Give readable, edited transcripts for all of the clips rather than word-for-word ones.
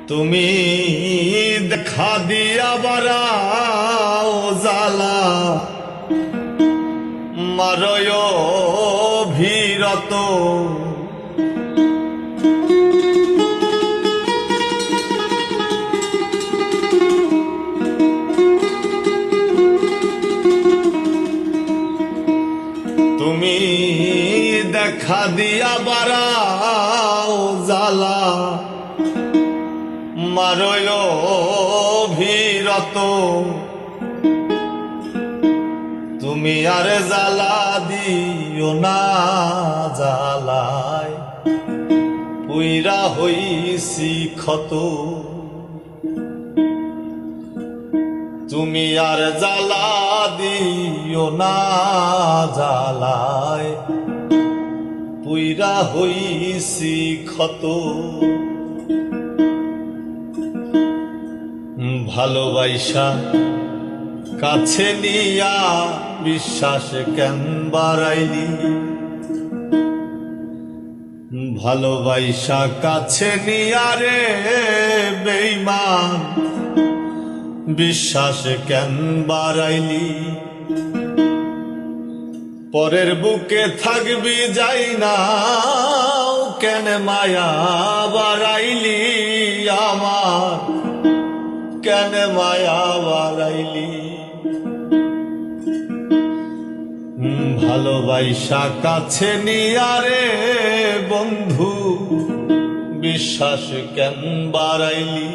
তুমি দেখা দিয়া বারাও জালা মারয় ভীরত তুমি দেখা দিয়া বারাও জালা মারয় ভীরত তুমি আর জ্বালা দিও না জ্বালায় পুইরা হইছি ক্ষত তুমি আর জ্বালা দিও না জ্বালায় পুইরা হইছি ক্ষত ভালোবাসা কাছে নিয়া বিশ্বাস কেন বাড়াইলি ভালোবাসা কাছে নিয়া রে বেঈমান বিশ্বাস কেন বাড়াইলি পরের বুকে থাকবি যাই না কেন মায়া বাড়াইলি আমার কেন মায়া বাড়াইলি ভালোবাসা কাছে নিয়া রে বন্ধু বিশ্বাস কেন বাড়াইলি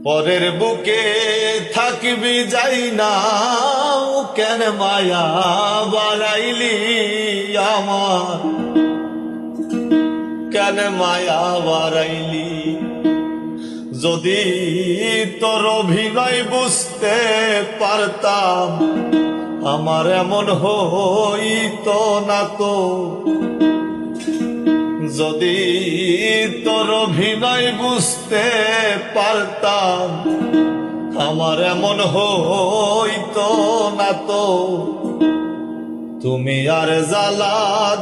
পরের বুকে থাকবি যাই না কেন মায়া বাড়াইলি আমার কেন মায়া বাড়াইলি যদি তোর অভিনয় বুঝতে পারতাম আমার এমন হইতো না তো যদি তোর অভিনয় বুঝতে পারতাম আমার এমন হইতো না তো তুমি আর জ্বালা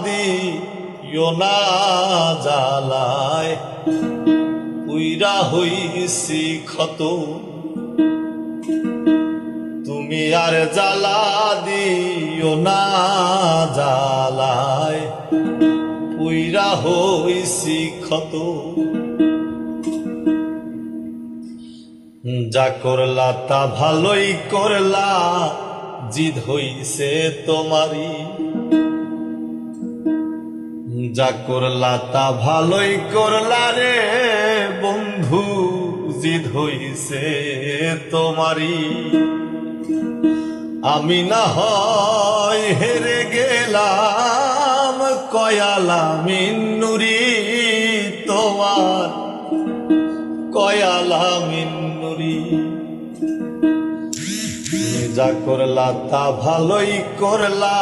দিও না জ্বালায় পুইরা হইছি ক্ষত তুমি আর জ্বালা দিও না জ্বালায় পুইরা হইছি ক্ষত যা করলা তা ভালোই করলা জিদ হইছে তোমারি যা করলা তা ভালোই করলা রে বন্ধু জিদ হইছে তোমারি আমি না হয় হেরে গেলাম কয়ালা মিন্নুরি তোমার কয়ালা মিন্নুরি যা করলা তা ভালোই করলা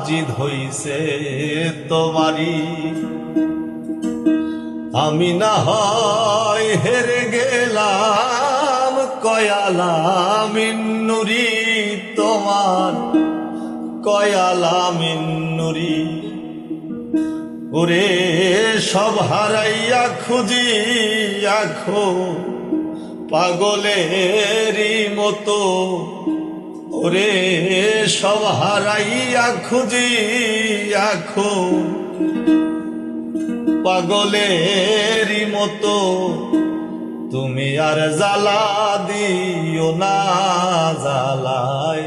জিদ হইছে তোমারি আমি না হয় হেরে গেলাম কয়ালা মিন্নুরি তোমার কয়ালা মিন্নুরি ওরে সব হারাইয়া খুঁজি আখো পাগলেরই মতো ওরে সব হারাইয়া খুঁজি আখো পাগলেরই মতো তুমি আর জ্বালা দিও না জ্বালায়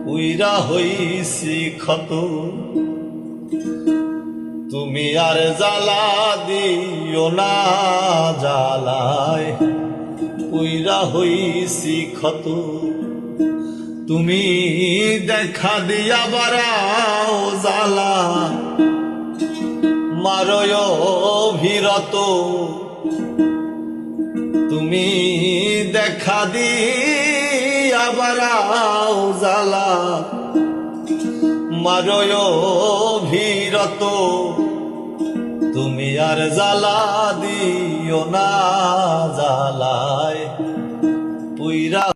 পুইরা হইছি ক্ষত তুমি আর জ্বালা দিও না জ্বালায় পুইরা হইছি ক্ষত তুমি দেখা দিয়া বারাও জ্বালা মারয় ভীরত তুমি দেখা দিয়া বারাও জ্বালা মারয় ভীরত তুমি আর জ্বালা দিও না জ্বালায় পুইরা